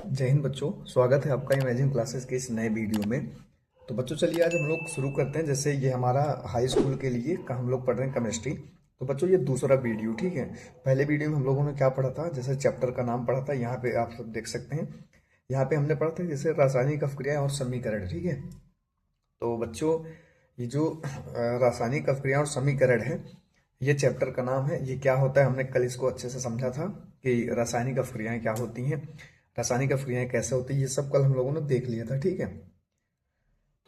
जय हिंद बच्चों, स्वागत है आपका इमेजिन क्लासेस के इस नए वीडियो में। तो बच्चों चलिए आज हम लोग शुरू करते हैं। जैसे ये हमारा हाई स्कूल के लिए का हम लोग पढ़ रहे हैं केमिस्ट्री। तो बच्चों ये दूसरा वीडियो, ठीक है। पहले वीडियो में हम लोगों ने क्या पढ़ा था, जैसे चैप्टर का नाम पढ़ा था, यहाँ पे आप सब देख सकते हैं। यहाँ पे हमने पढ़ा था जैसे रासायनिक अभिक्रियाएं और समीकरण, ठीक है। तो बच्चों ये जो रासायनिक अभिक्रिया और समीकरण है, ये चैप्टर का नाम है। ये क्या होता है, हमने कल इसको अच्छे से समझा था कि रासायनिक अभिक्रियाएं क्या होती हैं, रासायनिक अभिक्रियाएं कैसे होती है, ये सब कल हम लोगों ने देख लिया था, ठीक है।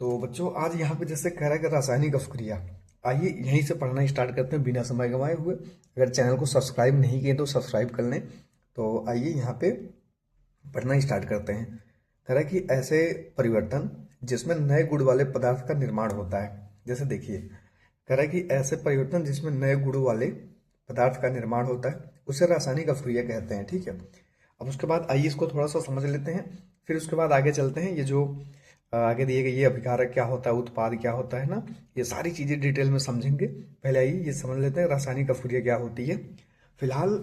तो बच्चों आज यहाँ पे जैसे कह रहा है कि रासायनिक अभिक्रिया, आइए यहीं से पढ़ना स्टार्ट करते हैं बिना समय गंवाए हुए। अगर चैनल को सब्सक्राइब नहीं किए तो सब्सक्राइब कर लें। तो आइए यहाँ पे पढ़ना स्टार्ट करते हैं। कह रहा है कि ऐसे परिवर्तन जिसमें नए गुण वाले पदार्थ का निर्माण होता है। जैसे देखिए, कह रहा है कि ऐसे परिवर्तन जिसमें नए गुण वाले पदार्थ का निर्माण होता है उसे रासायनिक अभिक्रिया कहते हैं, ठीक है। अब उसके बाद आइए इसको थोड़ा सा समझ लेते हैं, फिर उसके बाद आगे चलते हैं। ये जो आगे दिए गए ये अभिकारक क्या होता है, उत्पाद क्या होता है ना, ये सारी चीज़ें डिटेल में समझेंगे। पहले आइए ये समझ लेते हैं रासायनिक अभिक्रिया क्या होती है। फिलहाल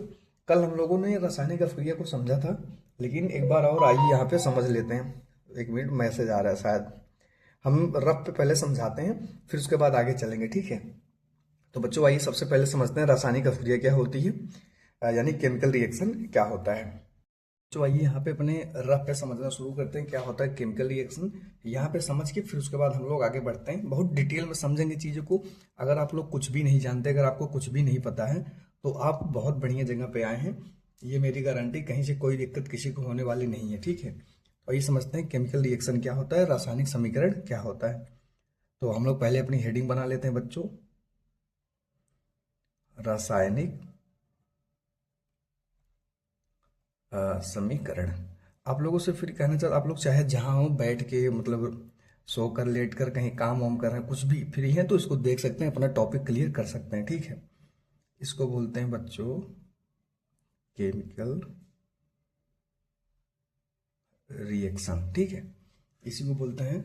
कल हम लोगों ने रासायनिक अभिक्रिया को समझा था, लेकिन एक बार और आइए यहाँ पे समझ लेते हैं। एक मिनट, मैसेज आ रहा है शायद। हम रफ पे पहले समझाते हैं, फिर उसके बाद आगे चलेंगे, ठीक है। तो बच्चों आइए सबसे पहले समझते हैं रासायनिक अभिक्रिया क्या होती है, यानी केमिकल रिएक्शन क्या होता है। तो आइए यहाँ पे अपने रफ पे समझना शुरू करते हैं क्या होता है केमिकल रिएक्शन। यहाँ पे समझ के फिर उसके बाद हम लोग आगे बढ़ते हैं, बहुत डिटेल में समझेंगे चीज़ों को। अगर आप लोग कुछ भी नहीं जानते, अगर आपको कुछ भी नहीं पता है, तो आप बहुत बढ़िया जगह पे आए हैं। ये मेरी गारंटी, कहीं से कोई दिक्कत किसी को होने वाली नहीं है, ठीक है। तो ये समझते हैं केमिकल रिएक्शन क्या होता है, रासायनिक समीकरण क्या होता है। तो हम लोग पहले अपनी हेडिंग बना लेते हैं बच्चों, रासायनिक समीकरण। आप लोगों से फिर कहना चाहता, आप लोग चाहे जहाँ हो बैठ के, मतलब सो कर, लेट कर, कहीं काम वाम कर रहे हैं, कुछ भी फ्री हैं तो इसको देख सकते हैं, अपना टॉपिक क्लियर कर सकते हैं, ठीक है। इसको बोलते हैं बच्चों केमिकल रिएक्शन, ठीक है। इसी को बोलते हैं,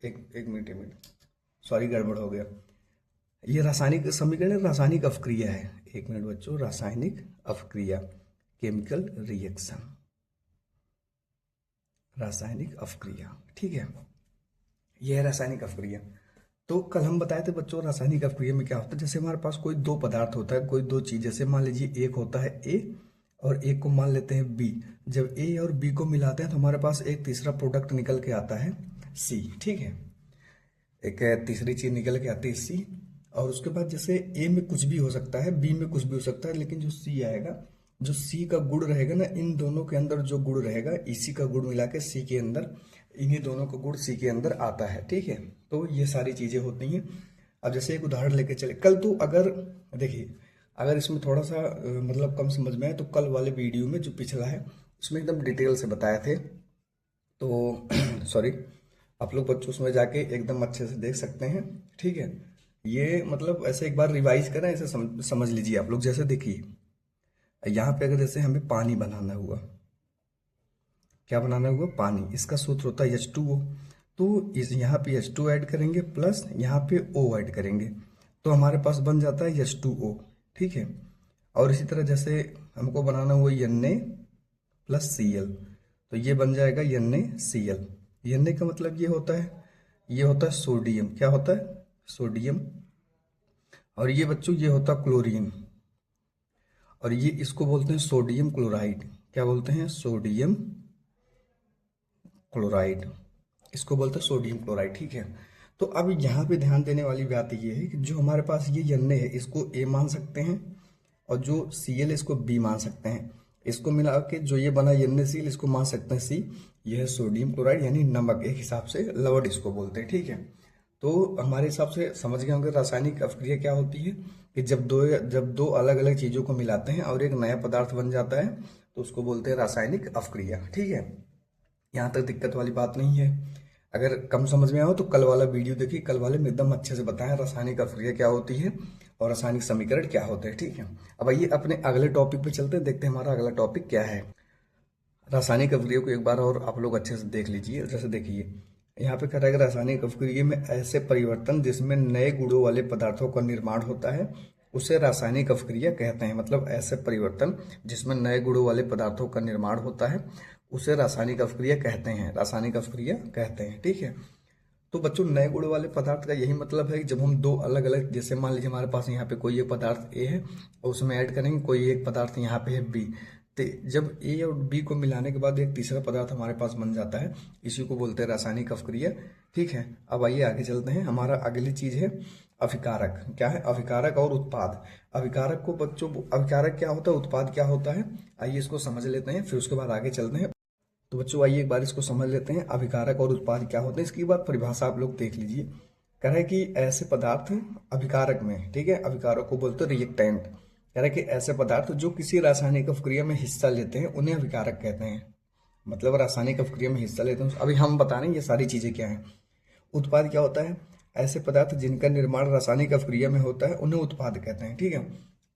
एक मिनट, सॉरी गड़बड़ हो गया। ये रासायनिक समीकरण रासायनिक अभिक्रिया है। एक मिनट बच्चों, रासायनिक अभिक्रिया, केमिकल रिएक्शन, रासायनिक अभिक्रिया, ठीक है। यह है रासायनिक अभिक्रिया। तो कल हम बताए थे बच्चों रासायनिक अभिक्रिया में क्या होता है। जैसे हमारे पास कोई दो पदार्थ होता है, कोई दो चीज, जैसे मान लीजिए एक होता है ए और एक को मान लेते हैं बी। जब ए और बी को मिलाते हैं तो हमारे पास एक तीसरा प्रोडक्ट निकल के आता है सी, ठीक है। एक तीसरी चीज निकल के आती है सी। और उसके बाद जैसे ए में कुछ भी हो सकता है, बी में कुछ भी हो सकता है, लेकिन जो सी आएगा, जो सी का गुण रहेगा ना, इन दोनों के अंदर जो गुण रहेगा, इसी का गुण मिला के सी के अंदर, इन्हीं दोनों का गुण सी के अंदर आता है, ठीक है। तो ये सारी चीजें होती हैं। अब जैसे एक उदाहरण लेके चले, कल तो अगर देखिए, अगर इसमें थोड़ा सा मतलब कम समझ में आए तो कल वाले वीडियो में जो पिछला है उसमें एकदम डिटेल से बताए थे। तो सॉरी, आप लोग बच्चों उसमें जाके एकदम अच्छे से देख सकते हैं, ठीक है। ये मतलब ऐसे एक बार रिवाइज करें, ऐसे समझ लीजिए आप लोग। जैसे देखिए यहाँ पे अगर जैसे हमें पानी बनाना हुआ, क्या बनाना हुआ, पानी, इसका सूत्र होता है H2O। तो इस यहाँ पे H2 ऐड करेंगे प्लस यहाँ पे O ऐड करेंगे, तो हमारे पास बन जाता है H2O, ठीक है। और इसी तरह जैसे हमको बनाना हुआ Na प्लस Cl, तो ये बन जाएगा NaCl। Na का मतलब ये होता है सोडियम, क्या होता है, सोडियम। और ये बच्चों ये होता है क्लोरीन, और ये इसको बोलते हैं सोडियम क्लोराइड। क्या बोलते हैं, सोडियम क्लोराइड, इसको बोलते हैं सोडियम क्लोराइड, ठीक है। तो अब यहाँ पे ध्यान देने वाली बात ये है कि जो हमारे पास ये Na है इसको A मान सकते हैं, और जो Cl इसको B मान सकते हैं। इसको मिला के जो ये बना NaCl, इसको मान सकते हैं C। यह है सोडियम क्लोराइड, यानी नमक, एक हिसाब से लवण इसको बोलते हैं, ठीक है। तो हमारे हिसाब से समझ गए होंगे रासायनिक अभिक्रिया क्या होती है, कि जब दो अलग अलग चीजों को मिलाते हैं और एक नया पदार्थ बन जाता है तो उसको बोलते हैं रासायनिक अभिक्रिया, ठीक है। यहाँ तक दिक्कत वाली बात नहीं है। अगर कम समझ में आओ तो कल वाला वीडियो देखिए, कल वाले में एकदम अच्छे से बताया रासायनिक अभिक्रिया क्या होती है और रासायनिक समीकरण क्या होते हैं, ठीक है। अब आइए अपने अगले टॉपिक पे चलते हैं, देखते हैं हमारा अगला टॉपिक क्या है। रासायनिक अभिक्रिया को एक बार और आप लोग अच्छे से देख लीजिए। जैसे देखिए यहाँ पे कह रहा है कि रासायनिक अभिक्रिया में ऐसे परिवर्तन जिसमें नए गुणों वाले पदार्थों का निर्माण होता है उसे रासायनिक अभिक्रिया कहते हैं। मतलब ऐसे परिवर्तन जिसमें नए गुणों वाले पदार्थों का निर्माण होता है उसे रासायनिक अपक्रिया कहते हैं, रासायनिक अपक्रिया कहते हैं। ठीक है, तो बच्चों नए गुण वाले पदार्थ का यही मतलब है कि जब हम दो अलग अलग, जैसे मान लीजिए हमारे पास यहाँ पे कोई एक पदार्थ ए है और उसमें ऐड करेंगे कोई एक पदार्थ यहाँ पे है बी, तो जब ए और बी को मिलाने के बाद एक तीसरा पदार्थ हमारे पास बन जाता है, इसी को बोलते हैं रासायनिक अपक्रिया। ठीक है, अब आइए आगे चलते हैं। हमारा अगली चीज है अभिकारक। क्या है? अभिकारक और उत्पाद। अभिकारक को बच्चों, अभिकारक क्या होता है, उत्पाद क्या होता है, आइए इसको समझ लेते हैं, फिर उसके बाद आगे चलते हैं। तो बच्चों आइए एक बार इसको समझ लेते हैं, अभिकारक और उत्पाद क्या होते हैं। इसकी बात परिभाषा आप लोग देख लीजिए। कह रहा है कि ऐसे पदार्थ अभिकारक में, ठीक है, अभिकारक को बोलते हैं रिएक्टेंट। कह रहा है कि ऐसे पदार्थ जो किसी रासायनिक अपक्रिया में हिस्सा लेते हैं उन्हें अभिकारक कहते हैं। मतलब रासायनिक अपक्रिया में हिस्सा लेते हैं, अभी हम बता रहे हैं ये सारी चीजें क्या हैं। उत्पाद क्या होता है? ऐसे पदार्थ जिनका निर्माण रासायनिक अपक्रिया में होता है उन्हें उत्पाद कहते हैं। ठीक है,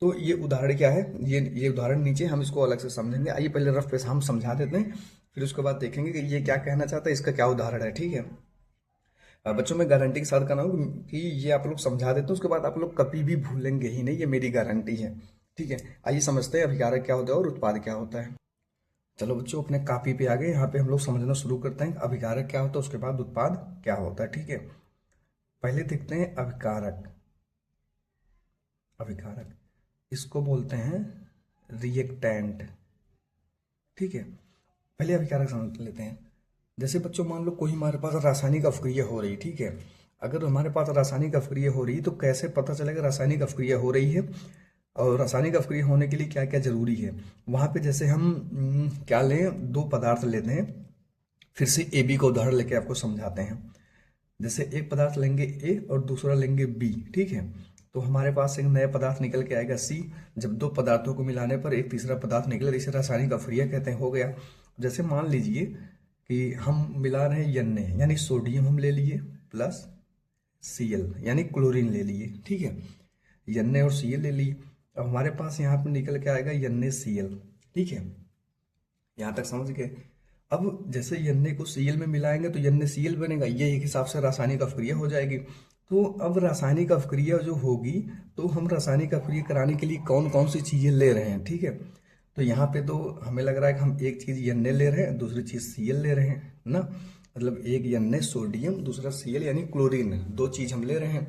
तो ये उदाहरण क्या है, ये उदाहरण नीचे हम इसको अलग से समझेंगे। आइए पहले रफ पे हम समझा देते हैं, फिर उसके बाद देखेंगे कि ये क्या कहना चाहता है, इसका क्या उदाहरण है। ठीक है, बच्चों मैं गारंटी के साथ कर रहा हूँ कि ये आप लोग समझा देते हैं, उसके बाद आप लोग कभी भी भूलेंगे ही नहीं, ये मेरी गारंटी है। ठीक है, आइए समझते हैं अभिकारक क्या होता है और उत्पाद क्या होता है। चलो बच्चों अपने कापी पे आ गए, यहाँ पे हम लोग समझना शुरू करते हैं अभिकारक क्या होता है, उसके बाद उत्पाद क्या होता है। ठीक है, पहले देखते हैं अभिकारक। अभिकारक इसको बोलते हैं रिएक्टेंट। ठीक है, पहले अभिकारक समझ लेते हैं। जैसे बच्चों मान लो कोई हमारे पास रासायनिक अपक्रिया हो रही, ठीक है, अगर हमारे पास रासायनिक अपक्रिया हो रही तो कैसे पता चलेगा रासायनिक अपक्रिया हो रही है, और रासायनिक अपक्रिया होने के लिए क्या क्या जरूरी है। वहां पे जैसे हम क्या लें, दो पदार्थ लेते हैं, फिर से ए बी का उदाहरण लेके आपको समझाते हैं। जैसे एक पदार्थ लेंगे ए और दूसरा लेंगे बी, ठीक है, तो हमारे पास एक नया पदार्थ निकल के आएगा सी। जब दो पदार्थों को मिलाने पर एक तीसरा पदार्थ निकले, इसे रासायनिक अपक्रिया कहते हैं। हो गया। जैसे मान लीजिए कि हम मिला रहे हैं एन, यानी सोडियम हम ले लिए प्लस Cl यानी क्लोरीन ले लिए। ठीक है, एन और Cl ले लिए, अब हमारे पास यहाँ पे निकल के आएगा NaCl। ठीक है, यहाँ तक समझ गए। अब जैसे Na को Cl में मिलाएंगे तो NaCl बनेगा, ये एक हिसाब से रासायनिक अपक्रिया हो जाएगी। तो अब रासायनिक अपक्रिया जो होगी, तो हम रासायनिक अपक्रिया कराने के लिए कौन कौन सी चीजें ले रहे हैं। ठीक है, तो यहाँ पे तो हमें लग रहा है कि हम एक चीज Na ले रहे हैं, दूसरी चीज Cl ले रहे हैं ना, मतलब एक Na सोडियम, दूसरा Cl यानी क्लोरीन, दो चीज हम ले रहे हैं।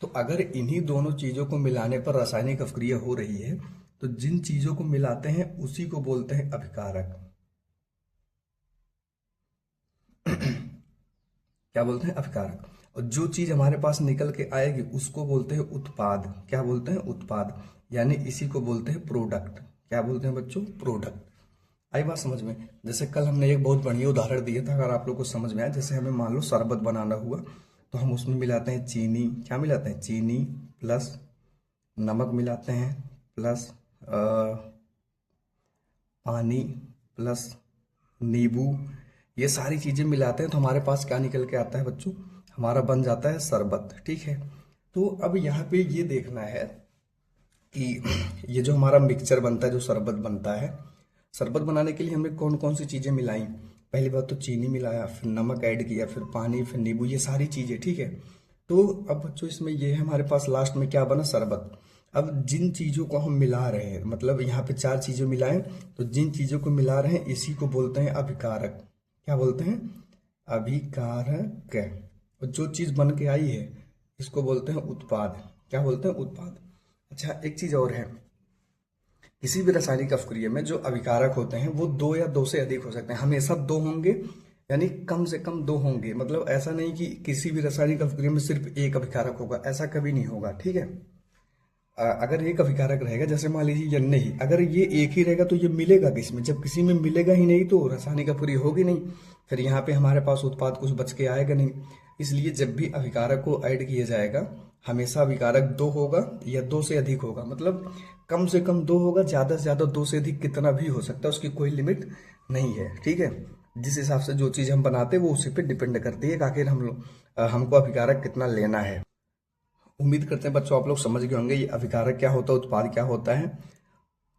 तो अगर इन्हीं दोनों चीजों को मिलाने पर रासायनिक अपक्रिया हो रही है, तो जिन चीजों को मिलाते हैं उसी को बोलते हैं अभिकारक। क्या बोलते हैं? अभिकारक। और जो चीज हमारे पास निकल के आएगी उसको बोलते हैं उत्पाद। क्या बोलते हैं? उत्पाद, यानी इसी को बोलते हैं प्रोडक्ट। क्या बोलते हैं बच्चों? प्रोडक्ट। आई बात समझ में? जैसे कल हमने एक बहुत बढ़िया उदाहरण दिया था, अगर आप लोग को समझ में आया, जैसे हमें मान लो शरबत बनाना हुआ, तो हम उसमें मिलाते हैं चीनी। क्या मिलाते हैं? चीनी प्लस नमक मिलाते हैं, प्लस पानी, प्लस नींबू, ये सारी चीजें मिलाते हैं तो हमारे पास क्या निकल के आता है बच्चों? हमारा बन जाता है शरबत। ठीक है, तो अब यहाँ पे ये देखना है कि ये जो हमारा मिक्सचर बनता है, जो शरबत बनता है, शरबत बनाने के लिए हमने कौन कौन सी चीजें मिलाई। पहली बात तो चीनी मिलाया, फिर नमक ऐड किया, फिर पानी, फिर नींबू, ये सारी चीजें। ठीक है, तो अब बच्चों इसमें ये है हमारे पास लास्ट में क्या बना? शरबत। अब जिन चीजों को हम मिला रहे हैं, मतलब यहाँ पे चार चीजें मिलाएं, तो जिन चीजों को मिला रहे हैं इसी को बोलते हैं अभिकारक। क्या बोलते हैं? अभिकारक। और जो चीज बन के आई है इसको बोलते हैं उत्पाद। क्या बोलते हैं? उत्पाद। अच्छा, एक चीज और है, किसी भी रासायनिक अपक्रिया में जो अभिकारक होते हैं वो दो या दो से अधिक हो सकते हैं, हमेशा दो होंगे, यानी कम से कम दो होंगे। मतलब ऐसा नहीं कि किसी भी रासायनिक अपक्रिया में सिर्फ एक अभिकारक होगा, ऐसा कभी नहीं होगा। ठीक है, अगर एक अभिकारक रहेगा, जैसे मान लीजिए एन ही, अगर ये एक ही रहेगा तो ये मिलेगा किसमें? जब किसी में मिलेगा ही नहीं तो रासायनिक अपक्रिया होगी नहीं, फिर यहाँ पे हमारे पास उत्पाद कुछ बच के आएगा नहीं। इसलिए जब भी अभिकारक को ऐड किया जाएगा, हमेशा अभिकारक दो होगा या दो से अधिक होगा, मतलब कम से कम दो होगा, ज्यादा से ज्यादा दो से अधिक कितना भी हो सकता है, उसकी कोई लिमिट नहीं है। ठीक है, जिस हिसाब से जो चीज हम बनाते हैं वो उसी पे डिपेंड करती है कि आखिर हमको अभिकारक कितना लेना है। उम्मीद करते हैं बच्चों आप लोग समझ गए होंगे ये अभिकारक क्या होता है, उत्पाद क्या होता है।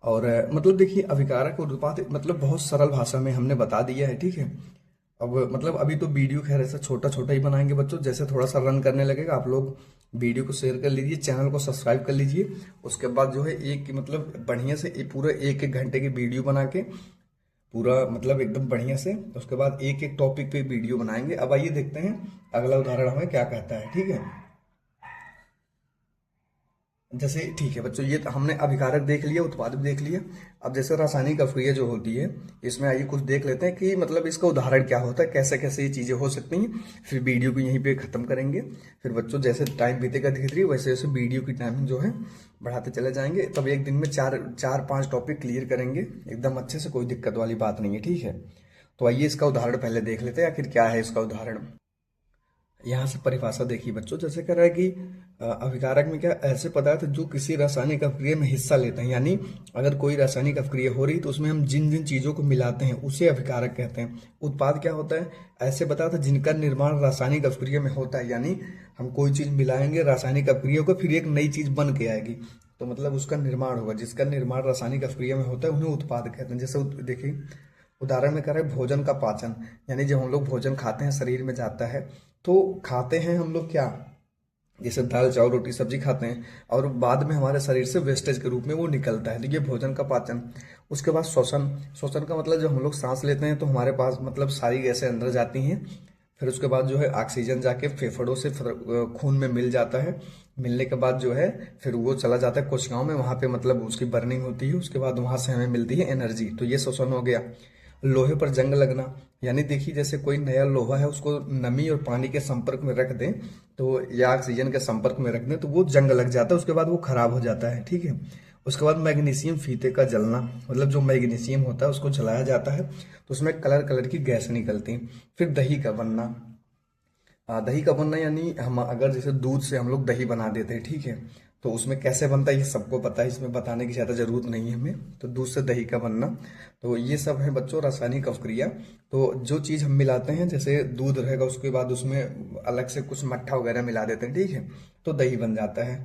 और मतलब देखिए अभिकारक और उत्पाद मतलब बहुत सरल भाषा में हमने बता दिया है। ठीक है, अब मतलब अभी तो वीडियो खैर ऐसा छोटा छोटा ही बनाएंगे बच्चों, जैसे थोड़ा सा रन करने लगेगा आप लोग वीडियो को शेयर कर लीजिए, चैनल को सब्सक्राइब कर लीजिए। उसके बाद जो है एक मतलब बढ़िया से पूरा एक एक घंटे की वीडियो बना के पूरा मतलब एकदम बढ़िया से। उसके बाद एक एक टॉपिक पे वीडियो बनाएंगे। अब आइए देखते हैं अगला उदाहरण हमें क्या कहता है, ठीक है। जैसे ठीक है बच्चों, ये तो हमने अभिकारक देख लिया, उत्पाद भी देख लिया। अब जैसे रासायनिक अफ्रिया जो होती है, इसमें आइए कुछ देख लेते हैं कि मतलब इसका उदाहरण क्या होता है, कैसे कैसे ये चीज़ें हो सकती हैं। फिर वीडियो को यहीं पे खत्म करेंगे। फिर बच्चों जैसे टाइम बीतेगा धीरे धीरे, वैसे वैसे वीडियो की टाइमिंग जो है बढ़ाते चले जाएंगे। तब एक दिन में चार चार पाँच टॉपिक क्लियर करेंगे एकदम अच्छे से, कोई दिक्कत वाली बात नहीं है, ठीक है। तो आइए इसका उदाहरण पहले देख लेते हैं आखिर क्या है इसका उदाहरण। यहाँ से परिभाषा देखिए बच्चों, जैसे कह रहा है कि अभिकारक में क्या, ऐसे पदार्थ जो किसी रासायनिक अपक्रिया में हिस्सा लेते हैं। यानी अगर कोई रासायनिक अपक्रिया हो रही तो उसमें हम जिन जिन चीजों को मिलाते हैं उसे अभिकारक कहते हैं। उत्पाद क्या होता है, ऐसे पदार्थ जिनका निर्माण रासायनिक अपक्रिया में होता है। यानी हम कोई चीज मिलाएंगे रासायनिक अपक्रिया को, फिर एक नई चीज बन के आएगी, तो मतलब उसका निर्माण होगा। जिसका निर्माण रासायनिक अपक्रिया में होता है उन्हें उत्पाद कहते हैं। जैसे देखिए उदाहरण में कह रहे हैं भोजन का पाचन, यानी जब हम लोग भोजन खाते हैं शरीर में जाता है, तो खाते हैं हम लोग क्या, जैसे दाल चावल रोटी सब्जी खाते हैं और बाद में हमारे शरीर से वेस्टेज के रूप में वो निकलता है, तो ये भोजन का पाचन। उसके बाद श्वसन, श्वसन का मतलब जब हम लोग सांस लेते हैं तो हमारे पास मतलब सारी गैसें अंदर जाती हैं। फिर उसके बाद जो है ऑक्सीजन जाके फेफड़ों से खून में मिल जाता है। मिलने के बाद जो है फिर वो चला जाता है कोशिकाओं में, वहां पे मतलब उसकी बर्निंग होती है। उसके बाद वहां से हमें मिलती है एनर्जी, तो ये श्वसन हो गया। लोहे पर जंग लगना, यानी देखिए जैसे कोई नया लोहा है उसको नमी और पानी के संपर्क में रख दें, तो या ऑक्सीजन के संपर्क में रख दें तो वो जंग लग जाता है, उसके बाद वो खराब हो जाता है, ठीक है। उसके बाद मैग्नीशियम फीते का जलना, मतलब जो मैग्नीशियम होता है उसको जलाया जाता है तो उसमें कलर कलर की गैस निकलती है। फिर दही का बनना, दही का बनना यानी हम अगर जैसे दूध से हम लोग दही बना देते हैं, ठीक है, तो उसमें कैसे बनता है ये सबको पता है, इसमें बताने की ज़्यादा जरूरत नहीं है हमें। तो दूध से दही का बनना, तो ये सब है बच्चों रासायनिक अवक्रिया। तो जो चीज़ हम मिलाते हैं, जैसे दूध रहेगा उसके बाद उसमें अलग से कुछ मट्ठा वगैरह मिला देते हैं, ठीक है, तो दही बन जाता है।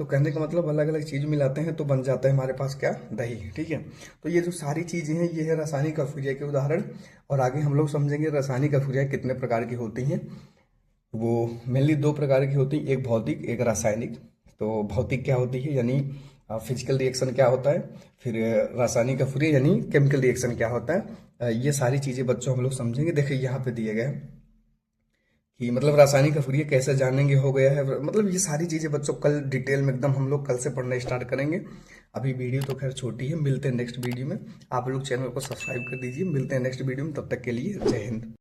तो कहने का मतलब अलग अलग चीज़ मिलाते हैं तो बन जाता है हमारे पास क्या, दही, ठीक है। तो ये जो सारी चीज़ें हैं ये है रासायनिक अवक्रिया के उदाहरण। और आगे हम लोग समझेंगे रासायनिक अवक्रिया कितने प्रकार की होती हैं। वो मेनली दो प्रकार की होती है, एक भौतिक एक रासायनिक। तो भौतिक क्या होती है, यानी फिजिकल रिएक्शन क्या होता है, फिर रासायनिक अफ्रिया यानी केमिकल रिएक्शन क्या होता है। ये सारी चीज़ें बच्चों हम लोग समझेंगे। देखिए यहाँ पे दिए गए हैं कि मतलब रासायनिक अफ्रिया कैसे जानेंगे, हो गया है। मतलब ये सारी चीज़ें बच्चों कल डिटेल में एकदम हम लोग कल से पढ़ना स्टार्ट करेंगे। अभी वीडियो तो खैर छोटी है, मिलते हैं नेक्स्ट वीडियो में। आप लोग चैनल को सब्सक्राइब कर दीजिए, मिलते हैं नेक्स्ट वीडियो में, तब तक के लिए जय हिंद।